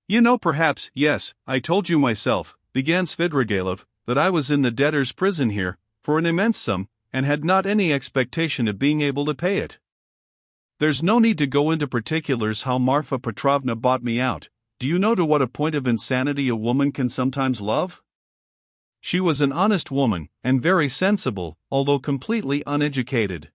Perhaps, yes, I told you myself, began Svidrigailov, that I was in the debtor's prison here, for an immense sum, and had not any expectation of being able to pay it. There's no need to go into particulars how Marfa Petrovna bought me out. Do you know to what a point of insanity a woman can sometimes love? She was an honest woman, and very sensible, although completely uneducated.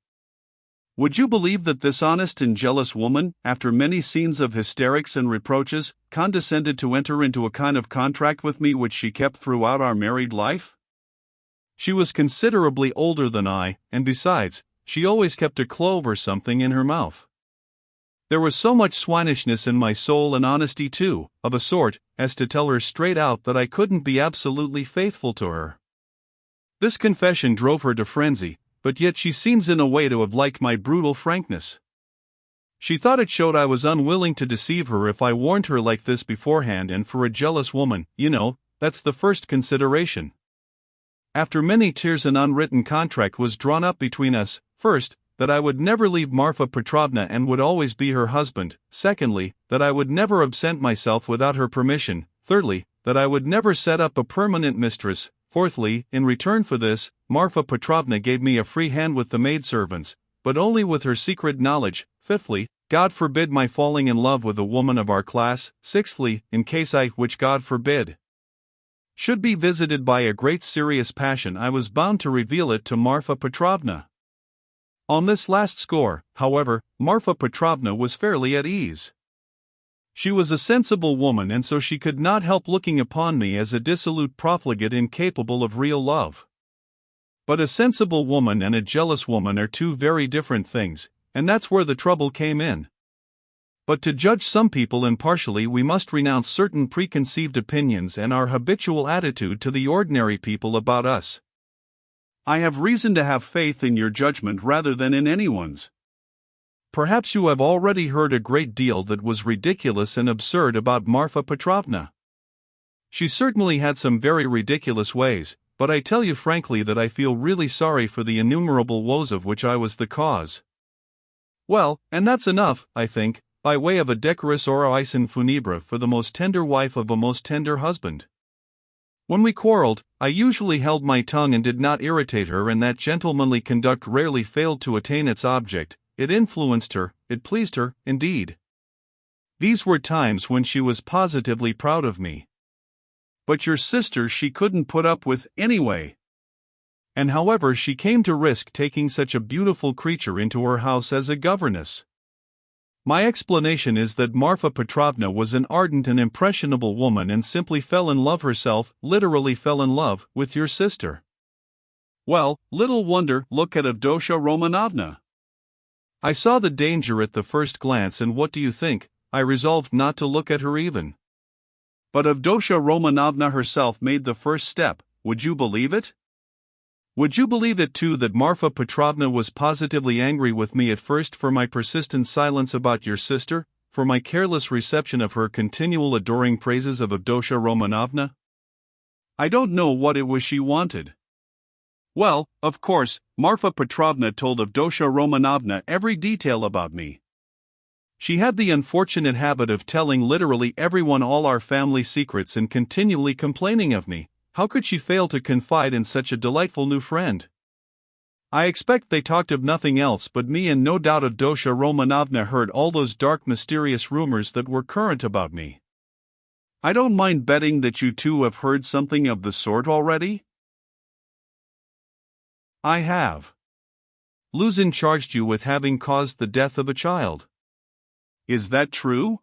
Would you believe that this honest and jealous woman, after many scenes of hysterics and reproaches, condescended to enter into a kind of contract with me which she kept throughout our married life? She was considerably older than I, and besides, she always kept a clove or something in her mouth. There was so much swinishness in my soul and honesty too, of a sort, as to tell her straight out that I couldn't be absolutely faithful to her. This confession drove her to frenzy, but yet she seems in a way to have liked my brutal frankness. She thought it showed I was unwilling to deceive her if I warned her like this beforehand, and for a jealous woman, that's the first consideration. After many tears an unwritten contract was drawn up between us, first, that I would never leave Marfa Petrovna and would always be her husband, secondly, that I would never absent myself without her permission, thirdly, that I would never set up a permanent mistress, fourthly, in return for this, Marfa Petrovna gave me a free hand with the maidservants, but only with her secret knowledge, fifthly, God forbid my falling in love with a woman of our class, sixthly, in case I, which God forbid, should be visited by a great serious passion, I was bound to reveal it to Marfa Petrovna. On this last score, however, Marfa Petrovna was fairly at ease. She was a sensible woman, and so she could not help looking upon me as a dissolute profligate incapable of real love. But a sensible woman and a jealous woman are two very different things, and that's where the trouble came in. But to judge some people impartially we must renounce certain preconceived opinions and our habitual attitude to the ordinary people about us. I have reason to have faith in your judgment rather than in anyone's. Perhaps you have already heard a great deal that was ridiculous and absurd about Marfa Petrovna. She certainly had some very ridiculous ways, but I tell you frankly that I feel really sorry for the innumerable woes of which I was the cause. Well, and that's enough, I think, by way of a decorous oration funèbre for the most tender wife of a most tender husband. When we quarreled, I usually held my tongue and did not irritate her, and that gentlemanly conduct rarely failed to attain its object. It influenced her, it pleased her, indeed. These were times when she was positively proud of me. But your sister she couldn't put up with anyway. And however she came to risk taking such a beautiful creature into her house as a governess. My explanation is that Marfa Petrovna was an ardent and impressionable woman and simply fell in love herself, literally fell in love, with your sister. Well, little wonder, look at Avdotya Romanovna. I saw the danger at the first glance, and what do you think, I resolved not to look at her even. But Avdotya Romanovna herself made the first step, would you believe it? Would you believe it too that Marfa Petrovna was positively angry with me at first for my persistent silence about your sister, for my careless reception of her continual adoring praises of Avdotya Romanovna? I don't know what it was she wanted. Well, of course, Marfa Petrovna told Avdotya Romanovna every detail about me. She had the unfortunate habit of telling literally everyone all our family secrets and continually complaining of me. How could she fail to confide in such a delightful new friend? I expect they talked of nothing else but me, and no doubt Avdotya Romanovna heard all those dark mysterious rumors that were current about me. I don't mind betting that you too have heard something of the sort already? I have. Luzin charged you with having caused the death of a child. Is that true?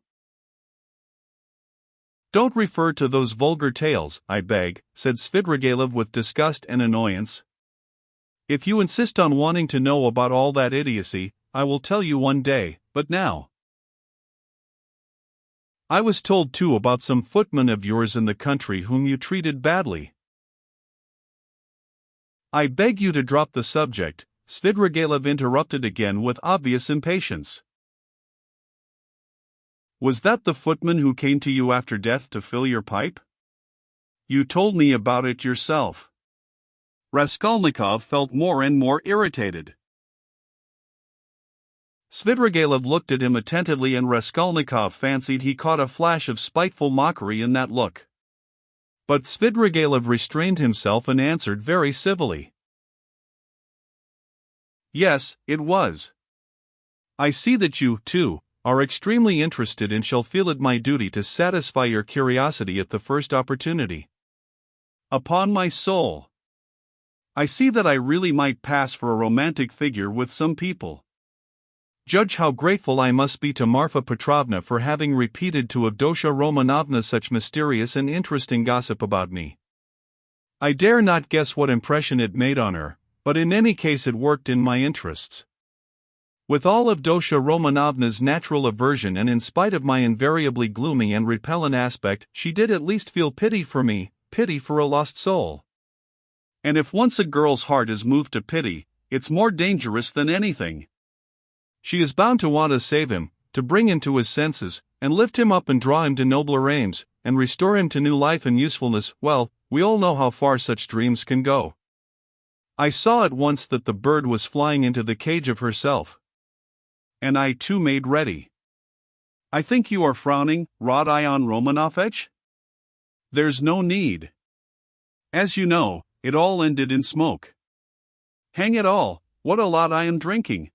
Don't refer to those vulgar tales, I beg, said Svidrigailov with disgust and annoyance. If you insist on wanting to know about all that idiocy, I will tell you one day, but now. I was told too about some footmen of yours in the country whom you treated badly. I beg you to drop the subject, Svidrigailov interrupted again with obvious impatience. Was that the footman who came to you after death to fill your pipe? You told me about it yourself. Raskolnikov felt more and more irritated. Svidrigailov looked at him attentively, and Raskolnikov fancied he caught a flash of spiteful mockery in that look. But Svidrigailov restrained himself and answered very civilly. Yes, it was. I see that you, too, are extremely interested and shall feel it my duty to satisfy your curiosity at the first opportunity. Upon my soul, I see that I really might pass for a romantic figure with some people. Judge how grateful I must be to Marfa Petrovna for having repeated to Avdotya Romanovna such mysterious and interesting gossip about me. I dare not guess what impression it made on her, but in any case it worked in my interests. With all Avdotya Romanovna's natural aversion and in spite of my invariably gloomy and repellent aspect, she did at least feel pity for me, pity for a lost soul. And if once a girl's heart is moved to pity, it's more dangerous than anything. She is bound to want to save him, to bring him to his senses, and lift him up and draw him to nobler aims, and restore him to new life and usefulness. Well, we all know how far such dreams can go. I saw at once that the bird was flying into the cage of herself. And I too made ready. I think you are frowning, Rodion Romanovitch? There's no need. As you know, it all ended in smoke. Hang it all, what a lot I am drinking.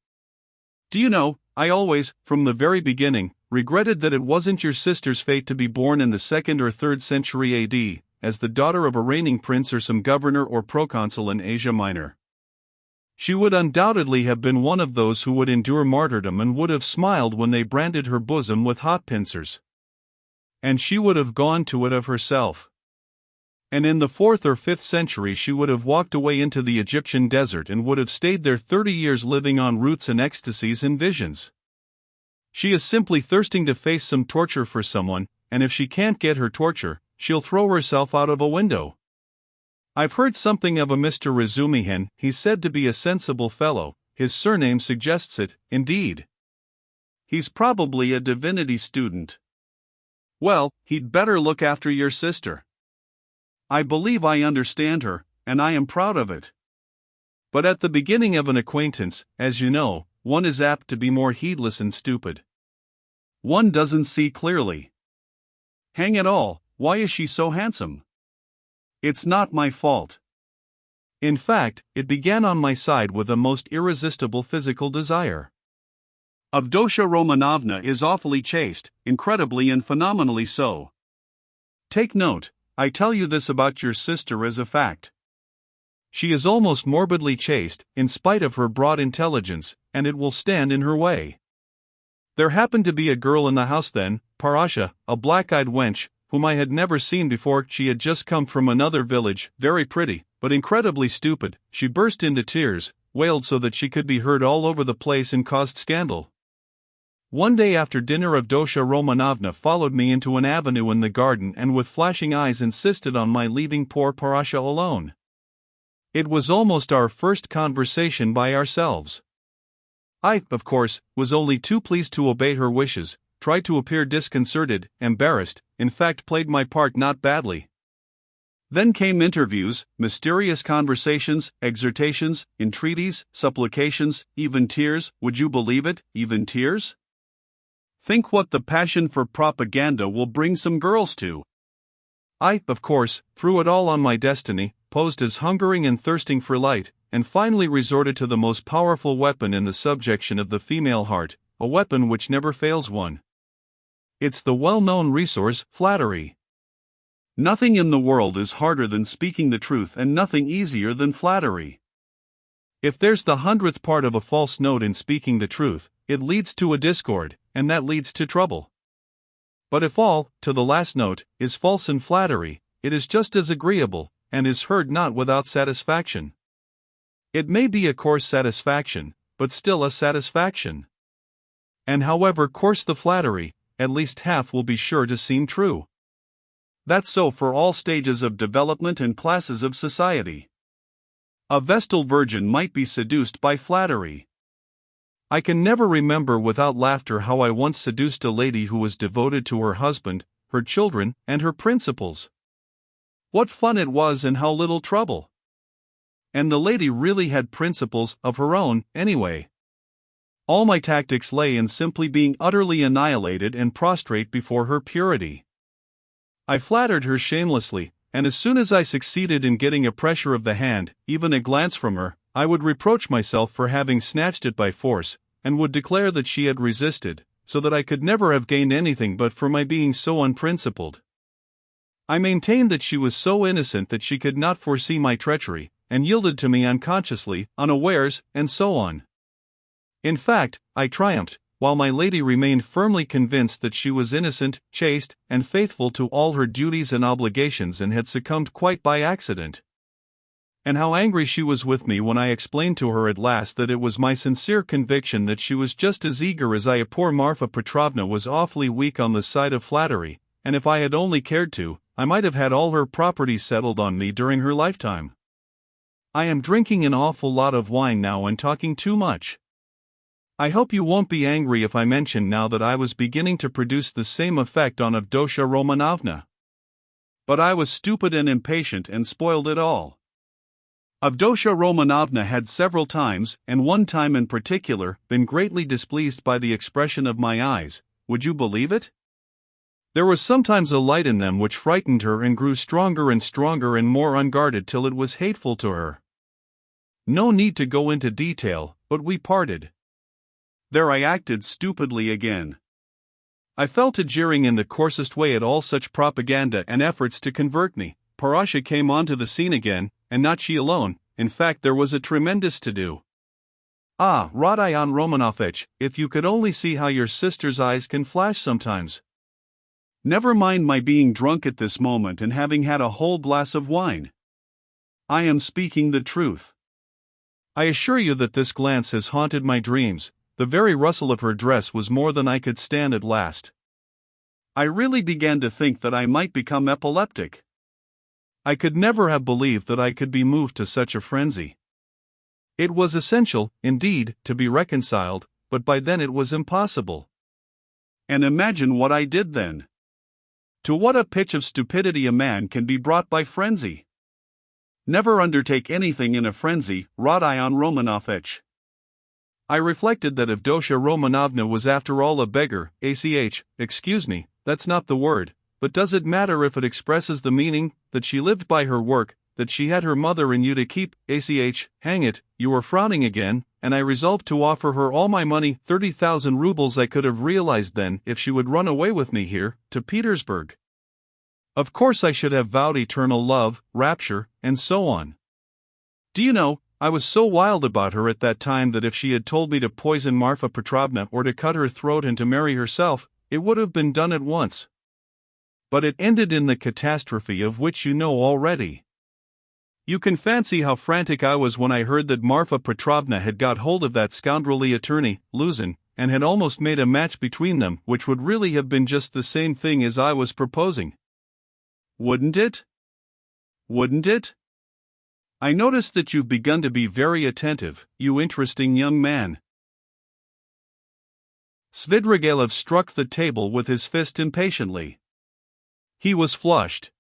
Do you know, I always, from the very beginning, regretted that it wasn't your sister's fate to be born in the 2nd or 3rd century AD, as the daughter of a reigning prince or some governor or proconsul in Asia Minor. She would undoubtedly have been one of those who would endure martyrdom and would have smiled when they branded her bosom with hot pincers. And she would have gone to it of herself. And in the 4th or 5th century she would have walked away into the Egyptian desert and would have stayed there 30 years living on roots and ecstasies and visions. She is simply thirsting to face some torture for someone, and if she can't get her torture, she'll throw herself out of a window. I've heard something of a Mr. Razumihin. He's said to be a sensible fellow, his surname suggests it, indeed. He's probably a divinity student. Well, he'd better look after your sister. I believe I understand her, and I am proud of it. But at the beginning of an acquaintance, as you know, one is apt to be more heedless and stupid. One doesn't see clearly. Hang it all, why is she so handsome? It's not my fault. In fact, it began on my side with a most irresistible physical desire. Avdotya Romanovna is awfully chaste, incredibly and phenomenally so. Take note, I tell you this about your sister as a fact. She is almost morbidly chaste, in spite of her broad intelligence, and it will stand in her way. There happened to be a girl in the house then, Parasha, a black-eyed wench, whom I had never seen before. She had just come from another village, very pretty, but incredibly stupid. She burst into tears, wailed so that she could be heard all over the place and caused scandal. One day after dinner Avdotya Romanovna followed me into an avenue in the garden and with flashing eyes insisted on my leaving poor Parasha alone. It was almost our first conversation by ourselves. I, of course, was only too pleased to obey her wishes, tried to appear disconcerted, embarrassed, in fact played my part not badly. Then came interviews, mysterious conversations, exhortations, entreaties, supplications, even tears. Would you believe it, even tears? Think what the passion for propaganda will bring some girls to. I, of course, threw it all on my destiny, posed as hungering and thirsting for light, and finally resorted to the most powerful weapon in the subjection of the female heart, a weapon which never fails one. It's the well-known resource, flattery. Nothing in the world is harder than speaking the truth and nothing easier than flattery. If there's the 100th part of a false note in speaking the truth, it leads to a discord, and that leads to trouble. But if all, to the last note, is false in flattery, it is just as agreeable, and is heard not without satisfaction. It may be a coarse satisfaction, but still a satisfaction. And however coarse the flattery, at least half will be sure to seem true. That's so for all stages of development and classes of society. A Vestal virgin might be seduced by flattery. I can never remember without laughter how I once seduced a lady who was devoted to her husband, her children, and her principles. What fun it was and how little trouble! And the lady really had principles of her own, anyway. All my tactics lay in simply being utterly annihilated and prostrate before her purity. I flattered her shamelessly, and as soon as I succeeded in getting a pressure of the hand, even a glance from her, I would reproach myself for having snatched it by force, and would declare that she had resisted, so that I could never have gained anything but for my being so unprincipled. I maintained that she was so innocent that she could not foresee my treachery, and yielded to me unconsciously, unawares, and so on. In fact, I triumphed, while my lady remained firmly convinced that she was innocent, chaste, and faithful to all her duties and obligations and had succumbed quite by accident. And how angry she was with me when I explained to her at last that it was my sincere conviction that she was just as eager as I. Poor Marfa Petrovna was awfully weak on the side of flattery, and if I had only cared to, I might have had all her property settled on me during her lifetime. I am drinking an awful lot of wine now and talking too much. I hope you won't be angry if I mention now that I was beginning to produce the same effect on Avdotya Romanovna. But I was stupid and impatient and spoiled it all. Avdotya Romanovna had several times, and one time in particular, been greatly displeased by the expression of my eyes. Would you believe it? There was sometimes a light in them which frightened her and grew stronger and more unguarded till it was hateful to her. No need to go into detail, but we parted. There I acted stupidly again. I fell to jeering in the coarsest way at all such propaganda and efforts to convert me. Parasha came onto the scene again, and not she alone. In fact, there was a tremendous to-do. Ah, Rodion Romanovitch, if you could only see how your sister's eyes can flash sometimes. Never mind my being drunk at this moment and having had a whole glass of wine. I am speaking the truth. I assure you that this glance has haunted my dreams. The very rustle of her dress was more than I could stand at last. I really began to think that I might become epileptic. I could never have believed that I could be moved to such a frenzy. It was essential, indeed, to be reconciled, but by then it was impossible. And imagine what I did then. To what a pitch of stupidity a man can be brought by frenzy. Never undertake anything in a frenzy, Rodion Romanovitch. I reflected that Avdotya Romanovna was after all a beggar. Excuse me, that's not the word, but does it matter if it expresses the meaning, that she lived by her work, that she had her mother and you to keep? Hang it, you are frowning again, and I resolved to offer her all my money, 30,000 rubles I could have realized then, if she would run away with me here, to Petersburg. Of course I should have vowed eternal love, rapture, and so on. Do you know, I was so wild about her at that time that if she had told me to poison Marfa Petrovna or to cut her throat and to marry herself, it would have been done at once. But it ended in the catastrophe of which you know already. You can fancy how frantic I was when I heard that Marfa Petrovna had got hold of that scoundrelly attorney, Luzin, and had almost made a match between them, which would really have been just the same thing as I was proposing. Wouldn't it? Wouldn't it? I notice that you've begun to be very attentive, you interesting young man. Svidrigaïlov struck the table with his fist impatiently. He was flushed.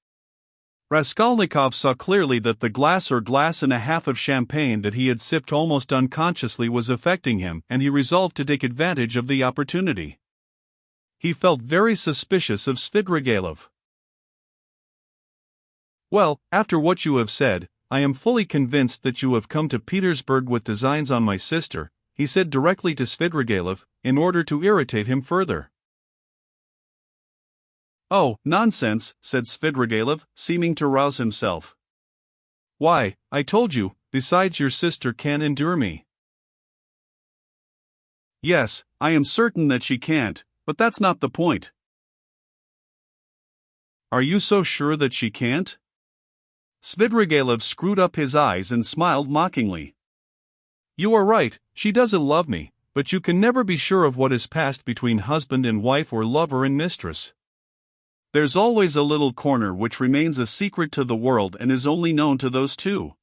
Raskolnikov saw clearly that the glass or glass and a half of champagne that he had sipped almost unconsciously was affecting him, and he resolved to take advantage of the opportunity. He felt very suspicious of Svidrigaïlov. Well, after what you have said, I am fully convinced that you have come to Petersburg with designs on my sister, he said directly to Svidrigaïlov, in order to irritate him further. Oh, nonsense, said Svidrigaïlov, seeming to rouse himself. Why, I told you, besides your sister can't endure me. Yes, I am certain that she can't, but that's not the point. Are you so sure that she can't? Svidrigaïlov screwed up his eyes and smiled mockingly. You are right, she doesn't love me, but you can never be sure of what is passed between husband and wife or lover and mistress. There's always a little corner which remains a secret to the world and is only known to those two.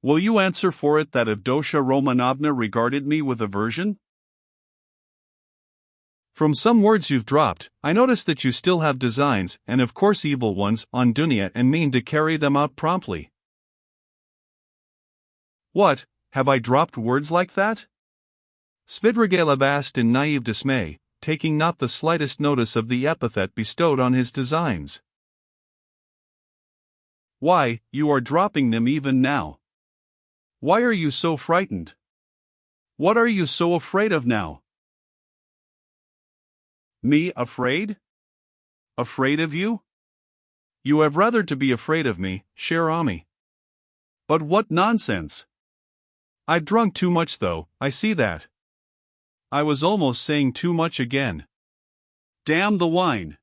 Will you answer for it that Avdotya Romanovna regarded me with aversion? From some words you've dropped, I notice that you still have designs, and of course evil ones, on Dunya and mean to carry them out promptly. What, have I dropped words like that? Svidrigaïlov asked in naive dismay, taking not the slightest notice of the epithet bestowed on his designs. Why, you are dropping them even now. Why are you so frightened? What are you so afraid of now? Me afraid? Afraid of you? You have rather to be afraid of me, cher ami. But what nonsense! I've drunk too much though, I see that. I was almost saying too much again. Damn the wine!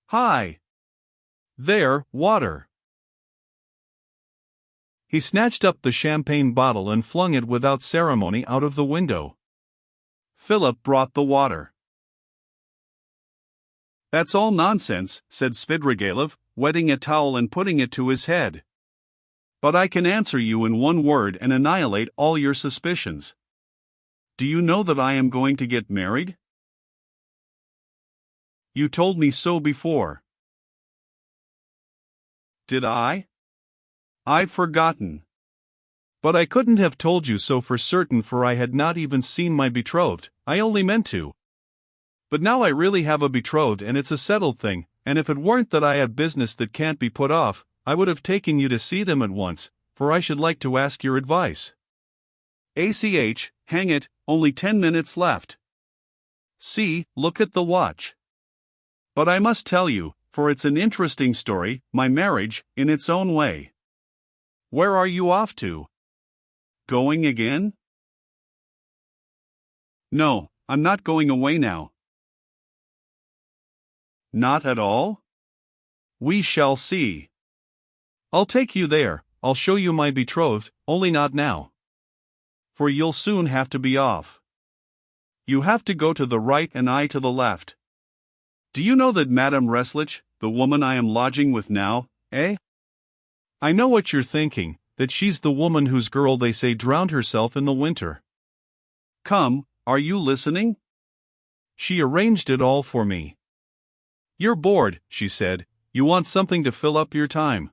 Hi! There, water! He snatched up the champagne bottle and flung it without ceremony out of the window. Philip brought the water. That's all nonsense, said Svidrigaïlov, wetting a towel and putting it to his head. But I can answer you in one word and annihilate all your suspicions. Do you know that I am going to get married? You told me so before. Did I? I've forgotten. But I couldn't have told you so for certain, for I had not even seen my betrothed, I only meant to. But now I really have a betrothed and it's a settled thing, and if it weren't that I have business that can't be put off, I would have taken you to see them at once, for I should like to ask your advice. ACH, hang it, only 10 minutes left. See, look at the watch. But I must tell you, for it's an interesting story, my marriage, in its own way. Where are you off to? Going again? No, I'm not going away now. Not at all? We shall see. I'll take you there, I'll show you my betrothed, only not now. For you'll soon have to be off. You have to go to the right and I to the left. Do you know that Madame Reslich, the woman I am lodging with now, eh? I know what you're thinking, that she's the woman whose girl they say drowned herself in the winter. Come, are you listening? She arranged it all for me. You're bored, she said, you want something to fill up your time.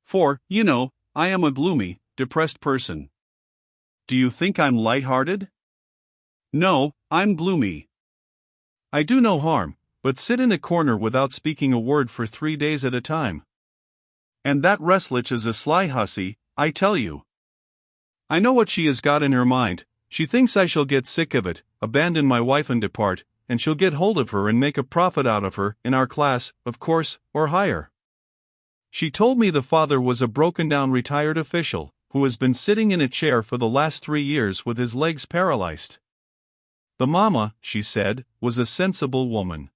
For, you know, I am a gloomy, depressed person. Do you think I'm light-hearted? No, I'm gloomy. I do no harm, but sit in a corner without speaking a word for 3 days at a time. And that Reslich is a sly hussy, I tell you. I know what she has got in her mind. She thinks I shall get sick of it, abandon my wife and depart, and she'll get hold of her and make a profit out of her, in our class, of course, or higher. She told me the father was a broken-down retired official, who has been sitting in a chair for the last 3 years with his legs paralyzed. The mamma, she said, was a sensible woman.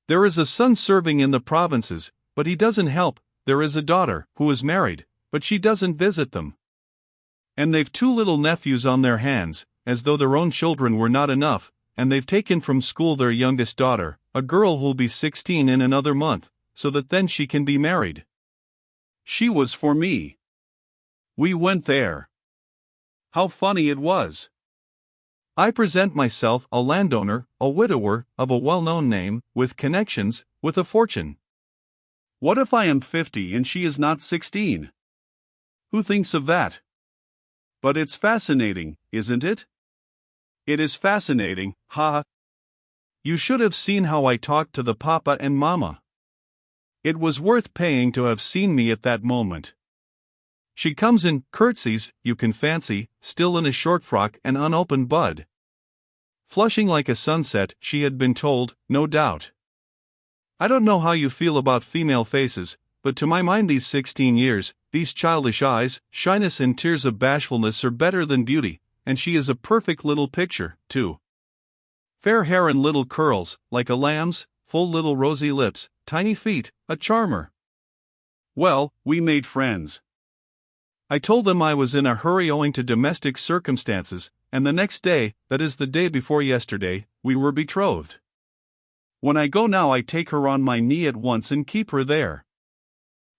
There is a son serving in the provinces, but he doesn't help. There is a daughter, who is married, but she doesn't visit them. And they've 2 little nephews on their hands, as though their own children were not enough, and they've taken from school their youngest daughter, a girl who'll be 16 in another month, so that then she can be married. She was for me. We went there. How funny it was. I present myself a landowner, a widower, of a well-known name, with connections, with a fortune. What if I am 50 and she is not 16? Who thinks of that? But it's fascinating, isn't it? It is fascinating, ha! You should have seen how I talked to the papa and mama. It was worth paying to have seen me at that moment. She comes in, curtsies, you can fancy, still in a short frock and unopened bud. Flushing like a sunset, she had been told, no doubt. I don't know how you feel about female faces, but to my mind these 16 years, these childish eyes, shyness and tears of bashfulness are better than beauty, and she is a perfect little picture, too. Fair hair and little curls, like a lamb's, full little rosy lips, tiny feet, a charmer. Well, we made friends. I told them I was in a hurry owing to domestic circumstances, and the next day, that is the day before yesterday, we were betrothed. When I go now I take her on my knee at once and keep her there.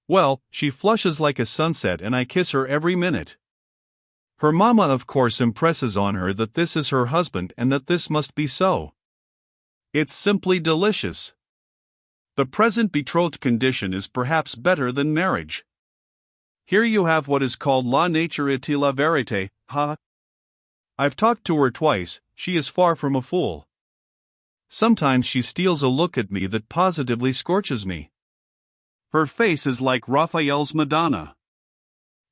Well, she flushes like a sunset and I kiss her every minute. Her mamma of course impresses on her that this is her husband and that this must be so. It's simply delicious. The present betrothed condition is perhaps better than marriage. Here you have what is called la nature et la vérité, ha! I've talked to her twice, she is far from a fool. Sometimes she steals a look at me that positively scorches me. Her face is like Raphael's Madonna.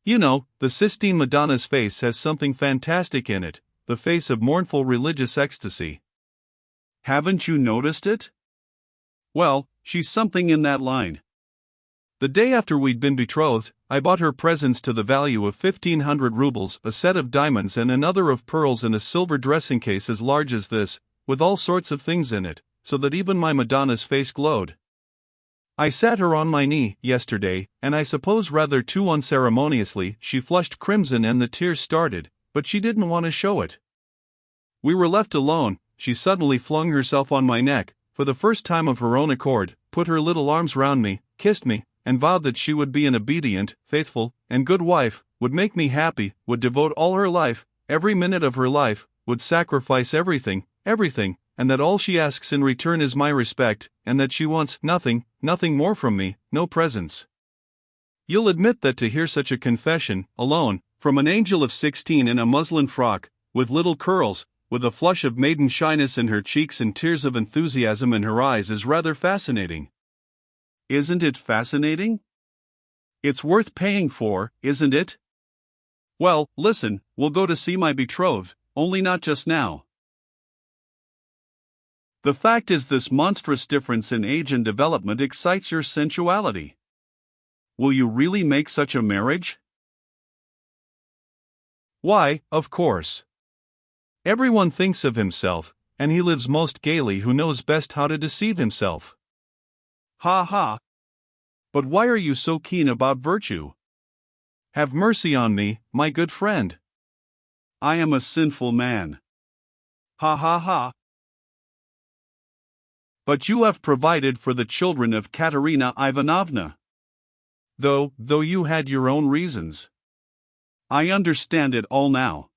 You know, the Sistine Madonna's face has something fantastic in it, the face of mournful religious ecstasy. Haven't you noticed it? Well, she's something in that line. The day after we'd been betrothed, I bought her presents to the value of 1,500 rubles, a set of diamonds and another of pearls and a silver dressing case as large as this, with all sorts of things in it, so that even my Madonna's face glowed. I sat her on my knee yesterday, and I suppose rather too unceremoniously she flushed crimson and the tears started, but she didn't want to show it. We were left alone. She suddenly flung herself on my neck, for the first time of her own accord, put her little arms round me, kissed me, and vowed that she would be an obedient, faithful, and good wife, would make me happy, would devote all her life, every minute of her life, would sacrifice everything, and that all she asks in return is my respect, and that she wants nothing more from me, no presents. You'll admit that to hear such a confession, alone, from an angel of 16 in a muslin frock, with little curls, with a flush of maiden shyness in her cheeks and tears of enthusiasm in her eyes is rather fascinating. Isn't it fascinating? It's worth paying for, isn't it? Well, listen, we'll go to see my betrothed, only not just now. The fact is, this monstrous difference in age and development excites your sensuality. Will you really make such a marriage? Why, of course. Everyone thinks of himself, and he lives most gaily who knows best how to deceive himself. Ha ha! But why are you so keen about virtue? Have mercy on me, my good friend. I am a sinful man. Ha ha ha! But you have provided for the children of Katerina Ivanovna. Though you had your own reasons. I understand it all now.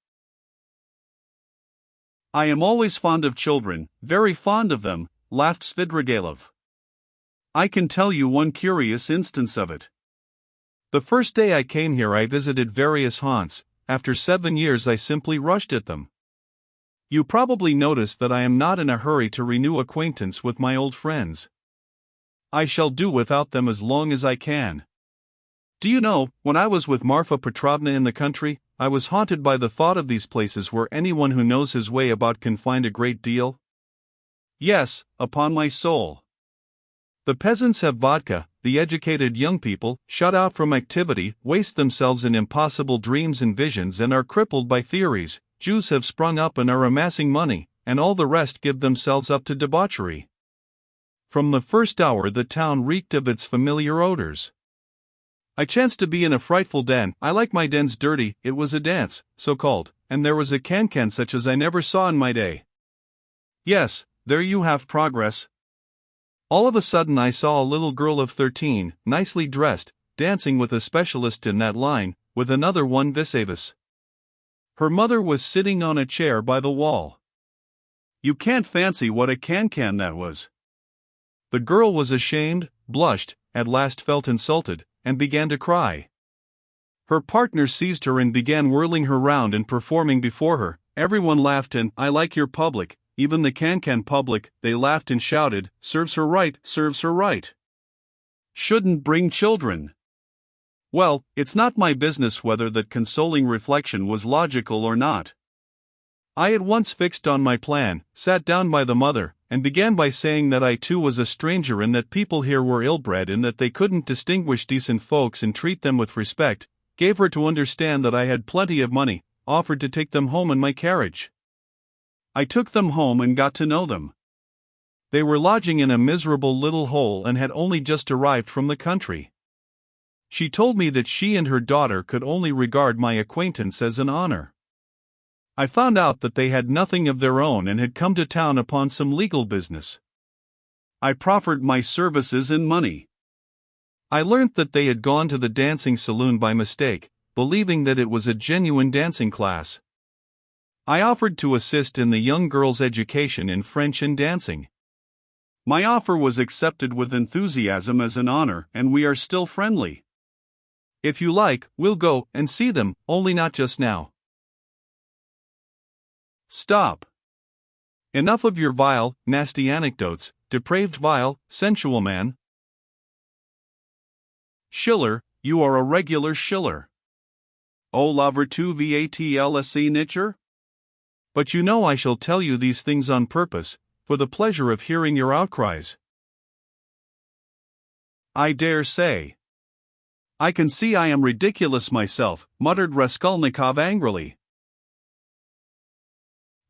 I am always fond of children, very fond of them, laughed Svidrigailov. I can tell you one curious instance of it. The first day I came here I visited various haunts. After 7 years I simply rushed at them. You probably noticed that I am not in a hurry to renew acquaintance with my old friends. I shall do without them as long as I can. Do you know, when I was with Marfa Petrovna in the country, I was haunted by the thought of these places where anyone who knows his way about can find a great deal. Yes, upon my soul. The peasants have vodka, the educated young people, shut out from activity, waste themselves in impossible dreams and visions and are crippled by theories. Jews have sprung up and are amassing money, and all the rest give themselves up to debauchery. From the first hour the town reeked of its familiar odors. I chanced to be in a frightful den. I like my dens dirty. It was a dance, so-called, and there was a can-can such as I never saw in my day. Yes, there you have progress. All of a sudden I saw a little girl of 13, nicely dressed, dancing with a specialist in that line, with another one vis-a-vis. Her mother was sitting on a chair by the wall. You can't fancy what a can-can that was. The girl was ashamed, blushed, at last felt insulted, and began to cry. Her partner seized her and began whirling her round and performing before her. Everyone laughed and, I like your public, even the can-can public, they laughed and shouted, serves her right, serves her right. Shouldn't bring children. Well, it's not my business whether that consoling reflection was logical or not. I at once fixed on my plan, sat down by the mother, and began by saying that I too was a stranger and that people here were ill-bred and that they couldn't distinguish decent folks and treat them with respect, gave her to understand that I had plenty of money, offered to take them home in my carriage. I took them home and got to know them. They were lodging in a miserable little hole and had only just arrived from the country. She told me that she and her daughter could only regard my acquaintance as an honor. I found out that they had nothing of their own and had come to town upon some legal business. I proffered my services in money. I learnt that they had gone to the dancing saloon by mistake, believing that it was a genuine dancing class. I offered to assist in the young girl's education in French and dancing. My offer was accepted with enthusiasm as an honor, and we are still friendly. If you like, we'll go and see them, only not just now. Stop. Enough of your vile, nasty anecdotes, depraved, vile, sensual man. Schiller, you are a regular Schiller. O la vertu vatlse nature? But you know I shall tell you these things on purpose, for the pleasure of hearing your outcries. I dare say. I can see I am ridiculous myself, muttered Raskolnikov angrily.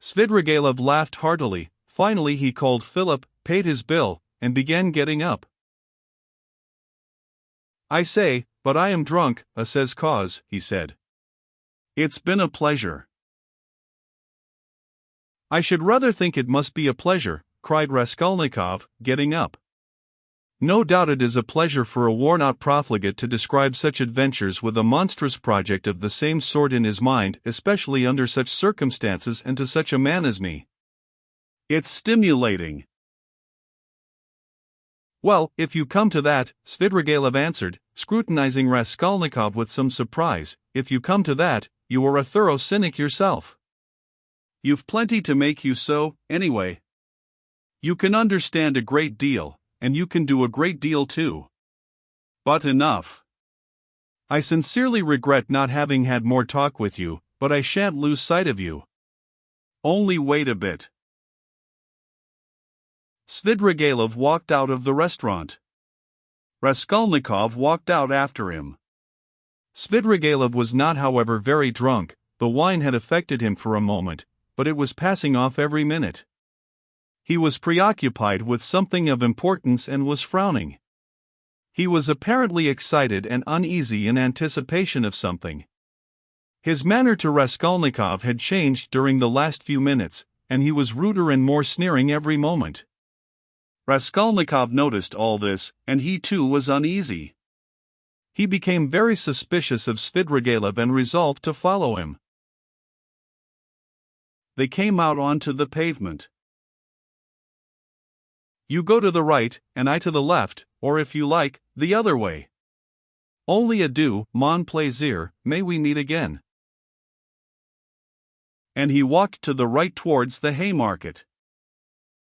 Svidrigaïlov laughed heartily. Finally he called Philip, paid his bill, and began getting up. I say, but I am drunk, says cause, he said. It's been a pleasure. I should rather think it must be a pleasure, cried Raskolnikov, getting up. No doubt it is a pleasure for a worn-out profligate to describe such adventures with a monstrous project of the same sort in his mind, especially under such circumstances and to such a man as me. It's stimulating. Well, if you come to that, Svidrigaïlov answered, scrutinizing Raskolnikov with some surprise, if you come to that, you are a thorough cynic yourself. You've plenty to make you so, anyway. You can understand a great deal, and you can do a great deal too. But enough. I sincerely regret not having had more talk with you, but I shan't lose sight of you. Only wait a bit. Svidrigaïlov walked out of the restaurant. Raskolnikov walked out after him. Svidrigaïlov was not, however, very drunk. The wine had affected him for a moment, but it was passing off every minute. He was preoccupied with something of importance and was frowning. He was apparently excited and uneasy in anticipation of something. His manner to Raskolnikov had changed during the last few minutes, and he was ruder and more sneering every moment. Raskolnikov noticed all this, and he too was uneasy. He became very suspicious of Svidrigaïlov and resolved to follow him. They came out onto the pavement. You go to the right, and I to the left, or if you like, the other way. Only adieu, mon plaisir, may we meet again. And he walked to the right towards the Haymarket.